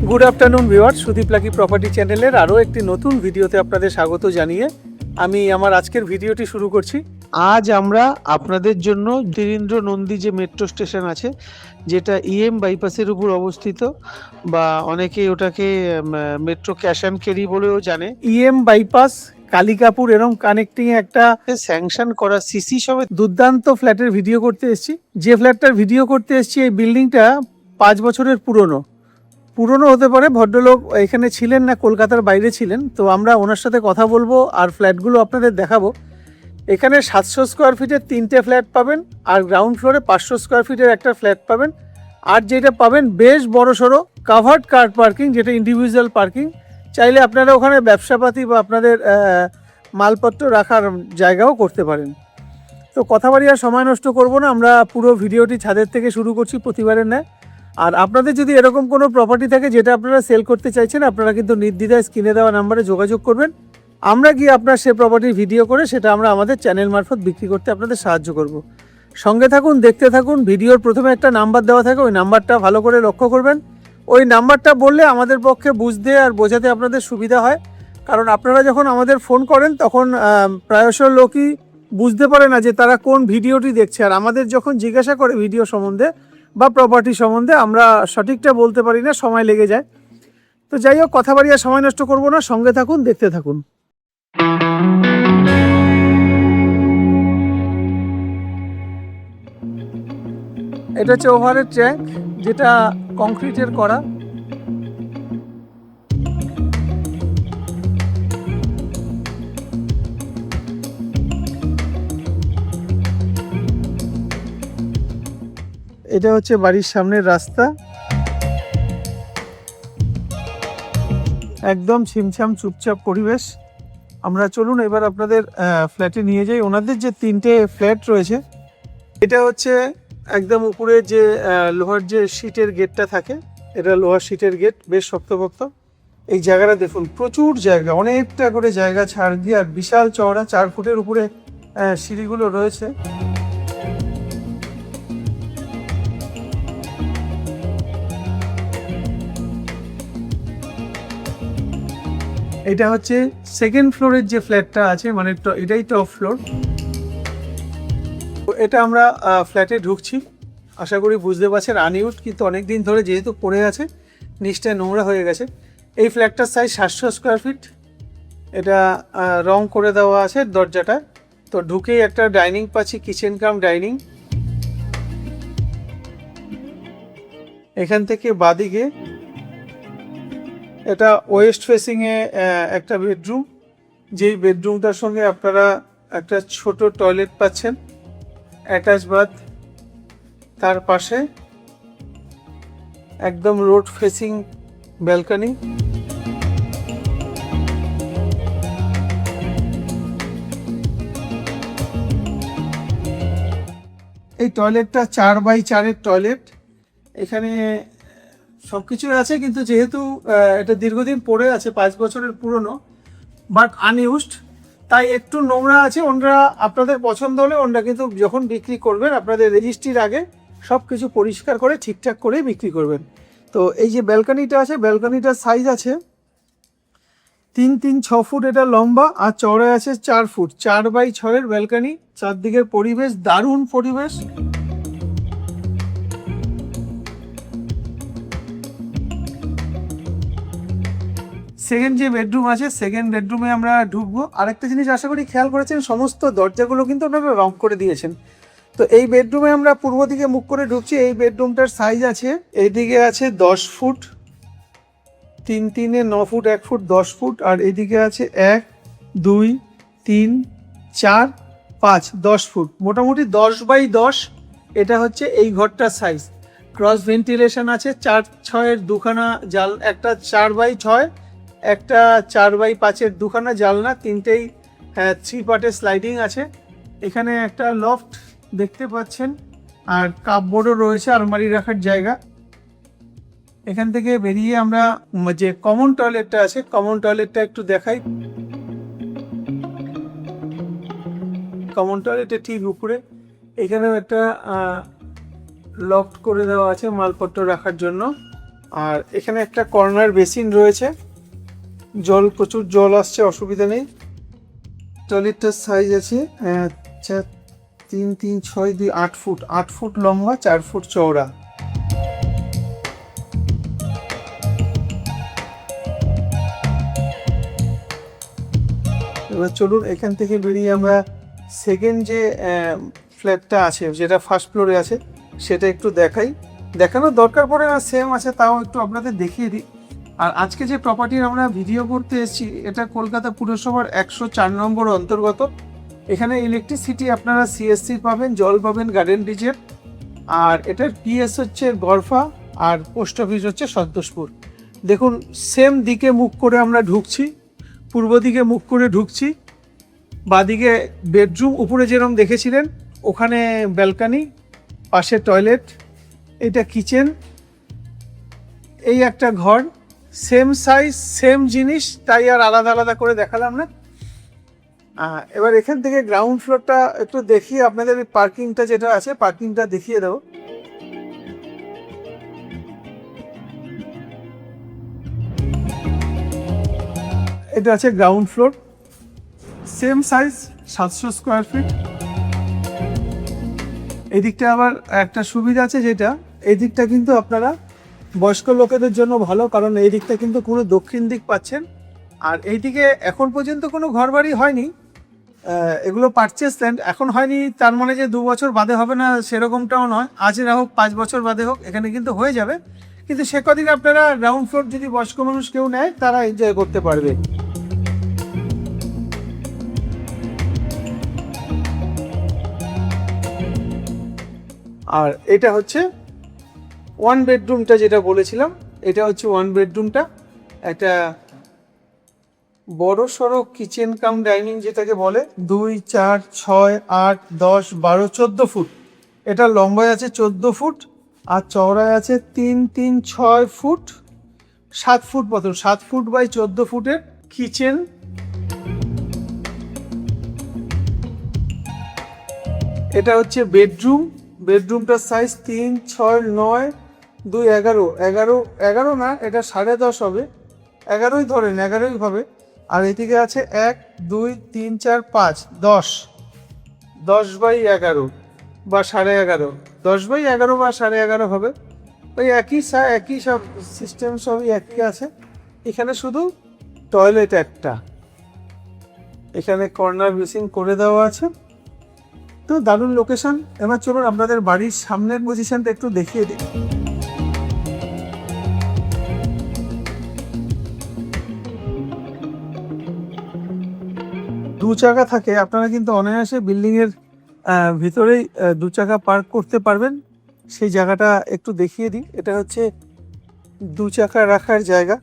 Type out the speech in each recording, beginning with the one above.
Good afternoon viewer, Sudip lucky property চ্যানেলের আরও একটি নতুন ভিডিওতে আপনাদের স্বাগত জানিয়ে আমি আমার আজকের ভিডিওটি শুরু করছি। আজ আমরা আপনাদের জন্য ধীরেন্দ্র নন্দী যে মেট্রো স্টেশন আছে, যেটা ইএম বাইপাসের উপর অবস্থিত, বা অনেকে ওটাকে মেট্রো ক্যাশ অ্যান্ড ক্যারি বলেও জানে। ইএম বাইপাস কালিকাপুর এরম কানেক্টিং একটা স্যাংশন করা সিসি সমেত দুর্দান্ত ফ্ল্যাটের ভিডিও করতে এসেছি। যে ফ্ল্যাটটার ভিডিও করতে এসেছি, এই বিল্ডিংটা 5 বছরের পুরনো হতে পারে। ভদ্রলোক এখানে ছিলেন না, কলকাতার বাইরে ছিলেন। তো আমরা ওনার সাথে কথা বলবো আর ফ্ল্যাটগুলো আপনাদের দেখাবো। এখানে 700 স্কোয়ার ফিটের 3টে ফ্ল্যাট পাবেন, আর গ্রাউন্ড ফ্লোরে 500 স্কোয়ার ফিটের একটা ফ্ল্যাট পাবেন। আর যেটা পাবেন বেশ বড়সড় কাভার্ড কার পার্কিং, যেটা ইন্ডিভিজুয়াল পার্কিং। চাইলে আপনারা ওখানে ব্যবসাপাতি বা আপনাদের মালপত্র রাখার জায়গাও করতে পারেন। তো কথা বাড়ি আর সময় নষ্ট করব না, আমরা পুরো ভিডিওটি ছাদের থেকে শুরু করছি প্রতিবারের ন্যায়। আর আপনাদের যদি এরকম কোনো প্রপার্টি থাকে যেটা আপনারা সেল করতে চাইছেন, আপনারা কিন্তু নির্দ্বিধায় স্ক্রিনে দেওয়া নাম্বারে যোগাযোগ করবেন। আমরা গিয়ে আপনার সে প্রপার্টির ভিডিও করে সেটা আমরা আমাদের চ্যানেল মারফত বিক্রি করতে আপনাদের সাহায্য করব। সঙ্গে থাকুন, দেখতে থাকুন। ভিডিওর প্রথমে একটা নাম্বার দেওয়া থাকে, ওই নাম্বারটা ভালো করে লক্ষ্য করবেন। ওই নাম্বারটা বললে আমাদের পক্ষে বুঝতে আর বোঝাতে আপনাদের সুবিধা হয়। কারণ আপনারা যখন আমাদের ফোন করেন তখন প্রায়শ লোকই বুঝতে পারে না যে তারা কোন ভিডিওটি দেখছে। আর আমাদের যখন জিজ্ঞাসা করে ভিডিও সম্বন্ধে বা প্রপার্টি সম্বন্ধে, আমরা সঠিকটা বলতে পারি না, সময় লেগে যায়। তো যাই হোক, কথা বাড়িয়ে সময় নষ্ট করব না, সঙ্গে থাকুন, দেখতে থাকুন। এটা হচ্ছে ওভারের ট্যাঙ্ক, যেটা কংক্রিটের করা। এটা হচ্ছে বাড়ির সামনের রাস্তা, একদম ছিমছাম চুপচাপ পরিবেশ। আমরা চলুন এবার আপনাদের ফ্ল্যাটে নিয়ে যাই। ওনাদের যে 3টে ফ্ল্যাট রয়েছে, এটা হচ্ছে একদম উপরে যে লোহার যে শীটের গেটটা থাকে, এটা লোহার শীটের গেট, বেশ শক্তপোক্ত। এই জায়গাটা দেখুন, প্রচুর জায়গা, অনেকটা করে জায়গা ছাড় দিয়ে, আর বিশাল চওড়া 4 ফুটের উপরে সিঁড়িগুলো রয়েছে। এটা হচ্ছে সেকেন্ড ফ্লোরের যে ফ্ল্যাটটা আছে, মানে এটাই টপ ফ্লোর। এটা আমরা ফ্ল্যাটে ঢুকছি। আশা করি বুঝতে পারছেন, আনইউজড, কিন্তু অনেক দিন ধরে যেহেতু পড়ে আছে, নিচটা নোংরা হয়ে গেছে। এই ফ্ল্যাটটার সাইজ 700 স্কোয়ার ফিট। এটা রং করে দেওয়া আছে দরজাটা। তো ঢুকেই একটা ডাইনিং পাচ্ছি, কিচেন কাম ডাইনিং। এখান থেকে বাদিকে এটা ওয়েস্ট ফেসিংয়ে একটা বেডরুম, যেই বেডরুমটার সঙ্গে আপনারা একটা ছোট টয়লেট পাচ্ছেন, অ্যাটাচ বাথ। তার পাশে একদম রোড ফেসিং ব্যালকনি। এই টয়লেটটা 4x4-এর টয়লেট। এখানে সব কিছুই আছে, কিন্তু যেহেতু এটা দীর্ঘদিন পড়ে আছে, 5 বছরের পুরনো, বাট আনইউজড, তাই একটু নোংরা আছে। ওনারা আপনাদের পছন্দ হলে ওনারা কিন্তু যখন বিক্রি করবেন, আপনাদের রেজিস্ট্রির আগে সব কিছু পরিষ্কার করে ঠিকঠাক করে বিক্রি করবেন। তো এই যে ব্যালকনিটা আছে, ব্যালকনিটার সাইজ আছে 3-6 ফুট এটা লম্বা, আর চওড়ায় আছে 4 ফুট। 4x6-এর ব্যালকনি, চারদিকের পরিবেশ দারুণ পরিবেশ। সেকেন্ড যে বেডরুম আছে, সেকেন্ড বেডরুমে আমরা ঢুকবো। আরেকটা জিনিস আশা করি খেয়াল করেছেন, সমস্ত দরজাগুলো কিন্তু আপনারা রং করে দিয়েছেন। তো এই বেডরুমে আমরা পূর্ব দিকে মুখ করে ঢুকছি। এই বেডরুমটার সাইজ আছে, এইদিকে আছে 10 ফুট, 3-3-এ 9 ফুট, 1 ফুট 10 ফুট, আর এইদিকে আছে 1, 2, 3, 4, 5, 10 ফুট, মোটামুটি 10x10। এটা হচ্ছে এই ঘরটার সাইজ। ক্রস ভেন্টিলেশন আছে, 4-6-এর দুখানা জাল, একটা 4x6, একটা 4x5-এর দুখানা জালনা, 3টেই 3 পার্টের স্লাইডিং আছে। এখানে একটা লফট দেখতে পাচ্ছেন, আর কাপবোর্ডও রয়েছে, আলমারি রাখার জায়গা। এখান থেকে বেরিয়ে আমরা যে কমন টয়লেটটা আছে, কমন টয়লেটটা একটু দেখাই। কমন টয়লেটের ঠিক উপরে এখানেও একটা লক করে দেওয়া আছে মালপত্র রাখার জন্য। আর এখানে একটা কর্নার বেসিন রয়েছে, জল প্রচুর জল আসছে, অসুবিধা নেই। টয়লেটটার সাইজ আছে 3, 3, 6, 2, 8 ফুট, 8 ফুট লম্বা, 4 ফুট চওড়া। এবার চলুন এখান থেকে বেরিয়ে আমরা সেকেন্ড যে ফ্ল্যাটটা আছে, যেটা ফার্স্ট ফ্লোরে আছে, সেটা একটু দেখানোর দরকার পড়ে না, সেম আছে, তাও একটু আপনাদের দেখিয়ে দিই। আর আজকে যে প্রপার্টির আমরা ভিডিও করতে এসেছি, এটা কলকাতা পুরসভার 104 নম্বর অন্তর্গত। এখানে ইলেকট্রিসিটি আপনারা সিএসসি পাবেন, জল পাবেন গার্ডেন রিজের, আর এটার পিএস হচ্ছে গরফা, আর পোস্ট অফিস হচ্ছে সন্তোষপুর। দেখুন সেম দিকে মুখ করে আমরা ঢুকছি, পূর্ব দিকে মুখ করে ঢুকছি, বাদিকে বেডরুম, উপরে যেরকম দেখেছিলেন ওখানে ব্যালকানি, পাশে টয়লেট, এটা কিচেন, এই একটা ঘর, সেম সাইজ সেম জিনিস, তাই আর আলাদা আলাদা করে দেখালাম না। এবার এখান থেকে গ্রাউন্ড ফ্লোরটা একটু দেখিয়ে আপনাদের পার্কিংটা যেটা আছে, পার্কিংটা দেখিয়ে দেবো। এটা আছে ground floor, same size 700 square feet. এদিকটা আবার একটা সুবিধা আছে, যেটা এই দিকটা কিন্তু আপনারা বয়স্ক লোকেদের জন্য ভালো, কারণ এই দিকটা কিন্তু পুরো দক্ষিণ দিক পাচ্ছেন। আর এইদিকে এখন পর্যন্ত কোনো ঘরবাড়ি হয়নি, এগুলো পারচেস ল্যান্ড, এখন হয়নি তার মানে যে 2 বছর বাদে হবে না সেরকমটাও নয়, আজ না হোক 5 বছর বাদে হোক এখানে কিন্তু হয়ে যাবে। কিন্তু সে কদিন আপনারা গ্রাউন্ড ফ্লোর যদি বয়স্ক মানুষ কেউ নেয়, তারা এনজয় করতে পারবে। আর এটা হচ্ছে 1 বেডরুমটা, যেটা বলেছিলাম, এটা হচ্ছে 1 বেডরুমটা, একটা বড় সড়ো কিচেন কাম ডাইনিং যেটাকে বলে। 2, 4, 6, 8, 10, 12, 14 ফুট। এটা লম্বায় আছে 14 ফুট, আর চওড়ায় আছে 3, 3, 6 ফুট, 7 ফুট মতন, 7 ফুট বাই 14 ফুটের কিচেন। এটা হচ্ছে বেডরুম, বেডরুমটার সাইজ 3, 6, 9, 2, 11, 11 না, এটা 10.5 হবে, 11ই ধরেন, 11ই হবে। আর এদিকে আছে 1, 2, 3, 4, 5, 10, 10 বাই 11 বা 11.5, 10 বাই 11 বা 11.5 হবে। ওই একই সব সিস্টেম, সবই একই আছে। এখানে শুধু টয়লেট একটা, এখানে কর্নার বেসিন করে দেওয়া আছে। তো দারুণ লোকেশন। এবার চলুন আপনাদের বাড়ির সামনের পজিশনটা একটু দেখিয়ে দিই। দু চাকা থাকে, আপনারা কিন্তু অনায়াসে বিল্ডিংয়ের ভিতরেই 2 চাকা পার্ক করতে পারবেন। সেই জায়গাটা একটু দেখিয়ে দিই। এটা হচ্ছে 2 চাকা রাখার জায়গা,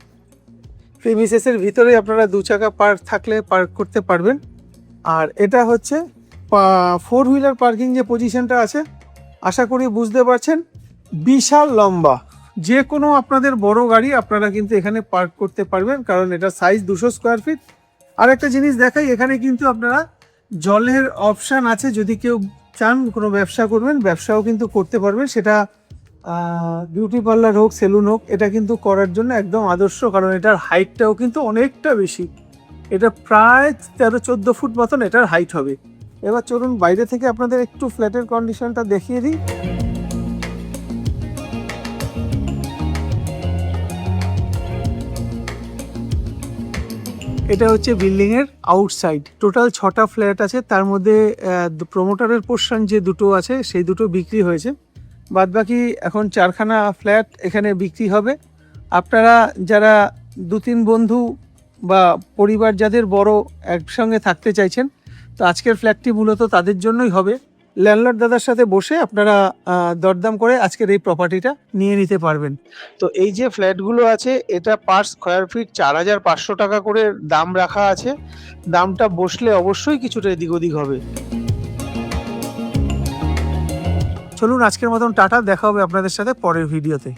প্রিমিসেসের ভিতরেই আপনারা 2 চাকা পার্ক করতে পারবেন। আর এটা হচ্ছে 4 হুইলার পার্কিং যে পজিশনটা আছে, আশা করি বুঝতে পারছেন, বিশাল লম্বা। যে কোনো আপনাদের বড় গাড়ি আপনারা কিন্তু এখানে পার্ক করতে পারবেন, কারণ এটা সাইজ 200 স্কোয়ার ফিট। আর একটা জিনিস দেখাই, এখানে কিন্তু আপনারা জলের অপশান আছে, যদি কেউ চান কোনো ব্যবসা করবেন, ব্যবসাও কিন্তু করতে পারবেন। সেটা বিউটি পার্লার হোক, সেলুন হোক, এটা কিন্তু করার জন্য একদম আদর্শ, কারণ এটার হাইটটাও কিন্তু অনেকটা বেশি। এটা প্রায় 13-14 ফুট মতন এটার হাইট হবে। এবার চলুন বাইরে থেকে আপনাদের একটু ফ্ল্যাটের কন্ডিশনটা দেখিয়ে দিই। এটা হচ্ছে বিল্ডিংয়ের আউটসাইড। টোটাল 6টা ফ্ল্যাট আছে, তার মধ্যে প্রমোটারের পোর্শন যে দুটো আছে সেই দুটো বিক্রি হয়েছে, বাদবাকি এখন 4খানা ফ্ল্যাট এখানে বিক্রি হবে। আপনারা যারা 2-3 বন্ধু বা পরিবার যাদের বড় একসঙ্গে থাকতে চাইছেন, তো আজকের ফ্ল্যাটটি মূলত তাদের জন্যই হবে। ল্যান্ডলর্ড দাদার সাথে বসে আপনারা দরদাম করে আজকের এই প্রপার্টিটা নিয়ে নিতে পারবেন। তো এই যে ফ্ল্যাটগুলো আছে, এটা পার স্কোয়ার ফিট 4,500 টাকা করে দাম রাখা আছে। দামটা বসলে অবশ্যই কিছুটা এদিক ওদিক হবে। চলুন আজকের মতন টাটা, দেখা হবে আপনাদের সাথে পরের ভিডিওতে।